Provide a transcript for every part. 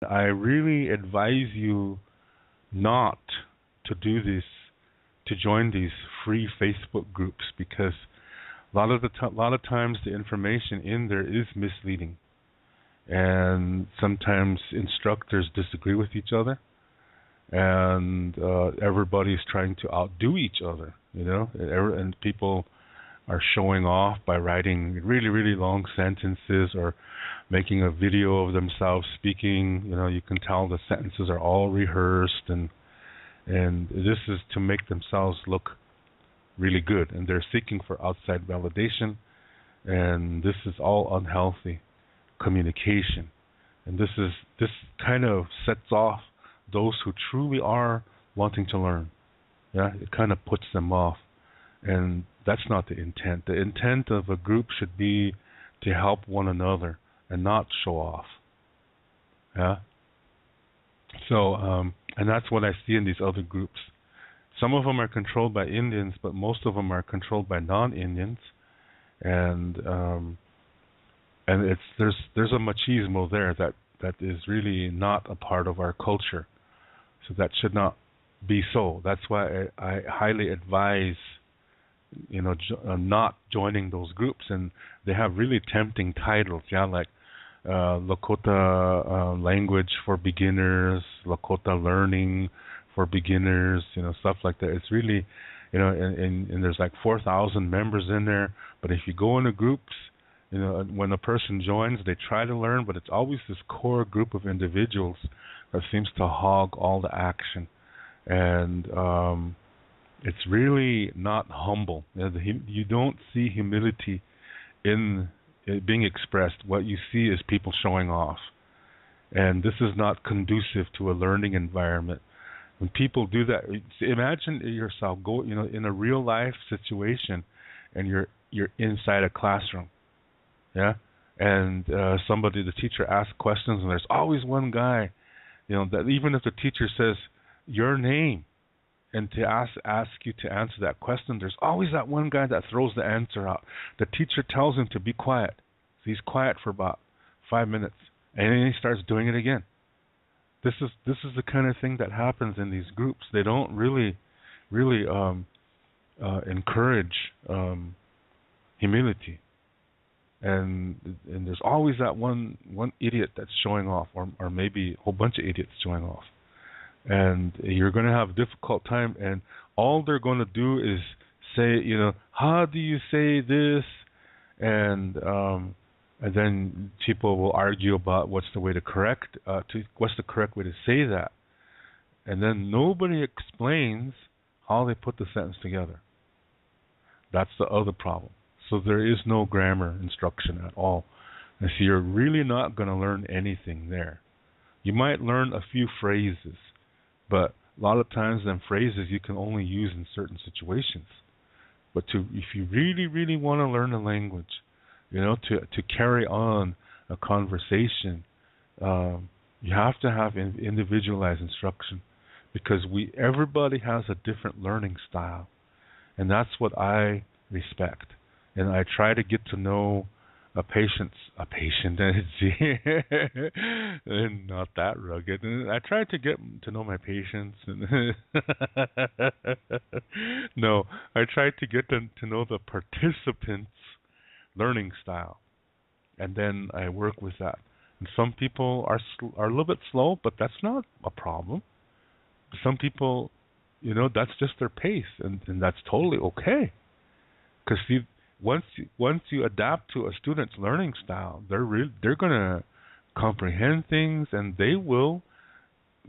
I really advise you not to do this, to join these free Facebook groups, because a lot of times the information in there is misleading, and sometimes instructors disagree with each other, and everybody's trying to outdo each other, and people are showing off by writing really, really long sentences or making a video of themselves speaking. You can tell the sentences are all rehearsed, and this is to make themselves look really good, and they're seeking for outside validation, and this is all unhealthy communication. And this kind of sets off those who truly are wanting to learn. Yeah, it kind of puts them off, and that's not the intent. The intent of a group should be to help one another and not show off. Yeah. So, and that's what I see in these other groups. Some of them are controlled by Indians, but most of them are controlled by non-Indians, and there's a machismo there that is really not a part of our culture. So that should not be so. That's why I highly advise, not joining those groups. And they have really tempting titles, like Lakota language for beginners, Lakota learning for beginners, stuff like that. It's really, and there's like 4,000 members in there. But if you go into groups, when a person joins, they try to learn, but it's always this core group of individuals that seems to hog all the action, and it's really not humble. You don't see humility in it being expressed. What you see is people showing off, and this is not conducive to a learning environment. When people do that, imagine yourself in a real life situation, and you're inside a classroom, yeah, and the teacher asks questions, and there's always one guy, that even if the teacher says your name and to ask you to answer that question, there's always that one guy that throws the answer out. The teacher tells him to be quiet. So he's quiet for about 5 minutes, and then he starts doing it again. This is the kind of thing that happens in these groups. They don't really encourage humility, and there's always that one idiot that's showing off, or maybe a whole bunch of idiots showing off, and you're going to have a difficult time. And all they're going to do is say, how do you say this, and then people will argue about what's the correct way to say that, and then nobody explains how they put the sentence together. That's the other problem. So there is no grammar instruction at all, and so you're really not going to learn anything there. You might learn a few phrases, but a lot of times them phrases you can only use in certain situations. But if you really, really want to learn a language, to carry on a conversation, you have to have individualized instruction, because everybody has a different learning style, and that's what I respect. And I try to get to know a patient, and not that rugged. And I try to get to know my patients. No, I try to get them to know the participants' learning style, and then I work with that. And some people are a little bit slow, but that's not a problem. Some people, that's just their pace, and that's totally okay. Because once you adapt to a student's learning style, they're gonna comprehend things, and they will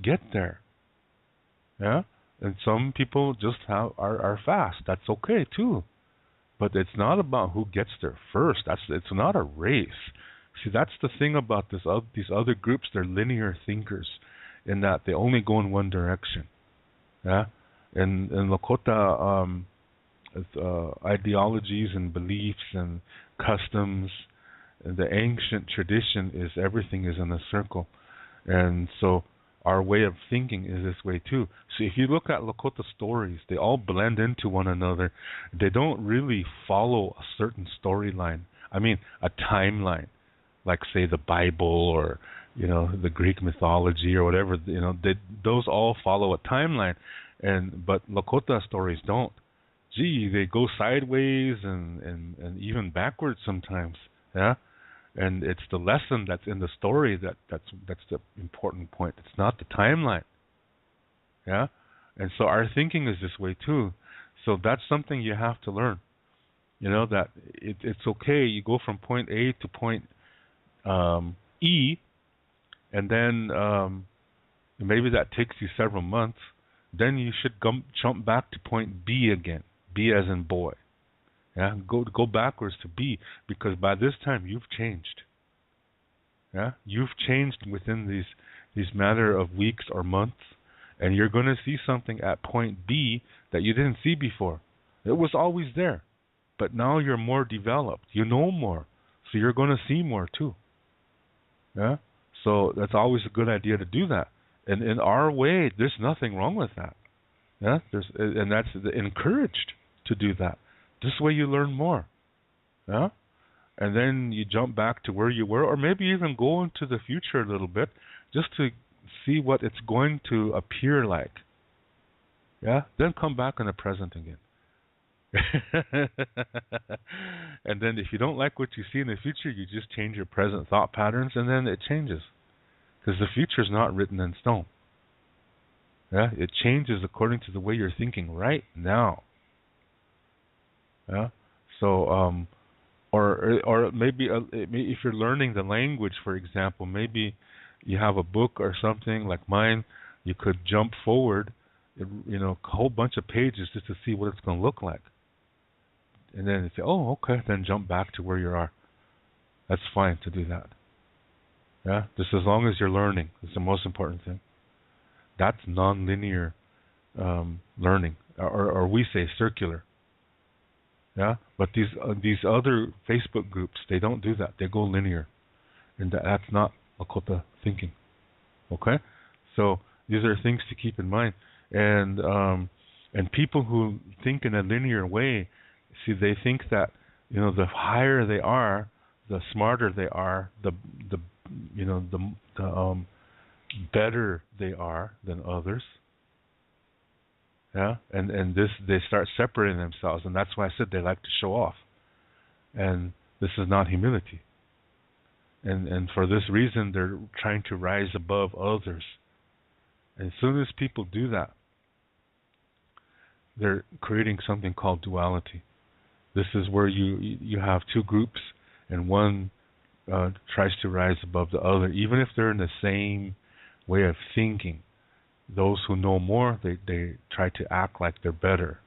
get there. Yeah, and some people just are fast. That's okay too. But it's not about who gets there first. It's not a race. See, that's the thing about these other groups. They're linear thinkers, in that they only go in one direction. Yeah, and Lakota ideologies and beliefs and customs, and the ancient tradition is everything is in a circle, and so our way of thinking is this way too. So if you look at Lakota stories, they all blend into one another. They don't really follow a certain storyline. I mean, a timeline, like say the Bible or the Greek mythology or whatever. Those all follow a timeline, but Lakota stories don't. Gee, they go sideways and even backwards sometimes. Yeah, and it's the lesson that's in the story that's the important point. It's not the timeline. Yeah, and so our thinking is this way too. So that's something you have to learn. That it's okay. You go from point A to point E, and then maybe that takes you several months. Then you should jump back to point B again. B as in boy. Yeah, go backwards to B, because by this time you've changed. Yeah, you've changed within these matter of weeks or months, and you're going to see something at point B that you didn't see before. It was always there, but now you're more developed. You know more, so you're going to see more too. Yeah, so that's always a good idea to do that. And in our way, there's nothing wrong with that. Yeah, and that's encouraged to do that. This way you learn more. Yeah, and then you jump back to where you were, or maybe even go into the future a little bit, just to see what it's going to appear like. Yeah, then come back in the present again. And then if you don't like what you see in the future, you just change your present thought patterns, and then it changes. Because the future is not written in stone. Yeah, it changes according to the way you're thinking right now. Yeah, so or maybe if you're learning the language, for example, maybe you have a book or something like mine. You could jump forward, a whole bunch of pages just to see what it's going to look like. And then you say, oh, okay, then jump back to where you are. That's fine to do that. Yeah, just as long as you're learning. It's the most important thing. That's non-linear learning, or we say circular. Yeah, but these other Facebook groups, they don't do that. They go linear, and that's not Lakota thinking. Okay, so these are things to keep in mind. And people who think in a linear way, see, they think that the higher they are, the smarter they are, the better they are than others. Yeah, and they start separating themselves, and that's why I said they like to show off. And this is not humility. And for this reason, they're trying to rise above others. And as soon as people do that, they're creating something called duality. This is where you have two groups, and one tries to rise above the other, even if they're in the same way of thinking. Those who know more, they try to act like they're better,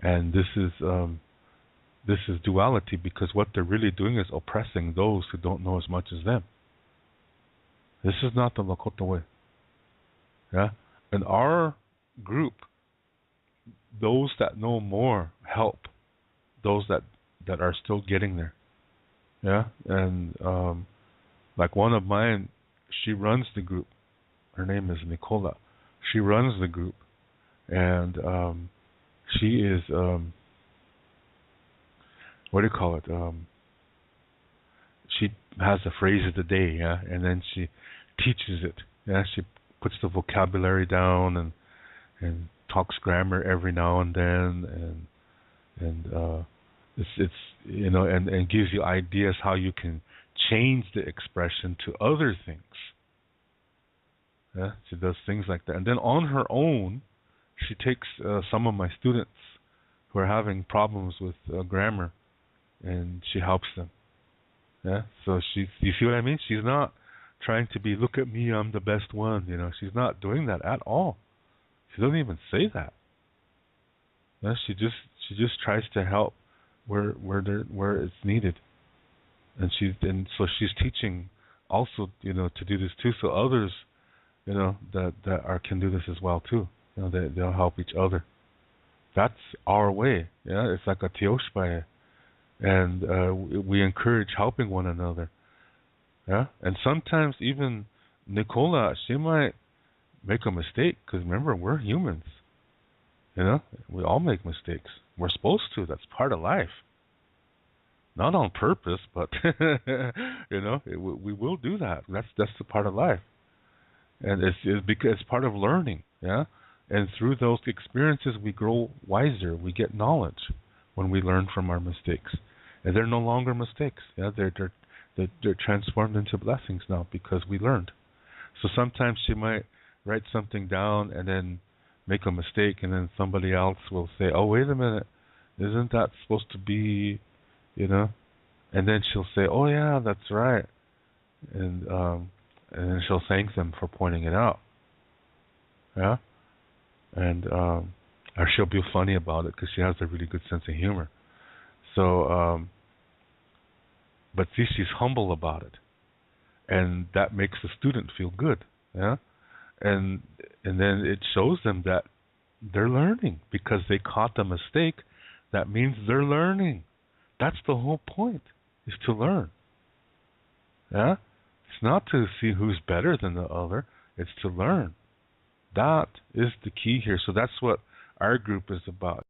and this is duality, because what they're really doing is oppressing those who don't know as much as them. This is not the Lakota way. Yeah, in our group, those that know more help those that are still getting there. Yeah, and like one of mine, she runs the group. Her name is Nicola. She runs the group, and she is what do you call it? She has a phrase of the day, yeah, and then she teaches it. Yeah, she puts the vocabulary down and talks grammar every now and then, and it's and gives you ideas how you can change the expression to other things. Yeah, she does things like that. And then on her own, she takes some of my students who are having problems with grammar, and she helps them. Yeah, so you see what I mean? She's not trying to be, look at me, I'm the best one. She's not doing that at all. She doesn't even say that. Yeah, she just tries to help where it's needed, and so she's teaching also to do this too, so others that can do this as well too. They'll help each other. That's our way. Yeah, it's like a tioshpae, and we encourage helping one another. Yeah, and sometimes even Nicola, she might make a mistake, because remember, we're humans. We all make mistakes. We're supposed to. That's part of life. not on purpose, but we will do that. That's the part of life, and it's because it's part of learning. Yeah, and through those experiences, we grow wiser. We get knowledge when we learn from our mistakes, and they're no longer mistakes. Yeah, they're transformed into blessings now because we learned. So sometimes she might write something down and then make a mistake, and then somebody else will say, "Oh, wait a minute, isn't that supposed to be, you know?" And then she'll say, "Oh yeah, that's right," and then she'll thank them for pointing it out. Yeah, and or she'll be funny about it because she has a really good sense of humor. So, but see, she's humble about it, and that makes the student feel good. Yeah, and and then it shows them that they're learning because they caught the mistake. That means they're learning. That's the whole point, is to learn. Yeah? It's not to see who's better than the other. It's to learn. That is the key here. So that's what our group is about.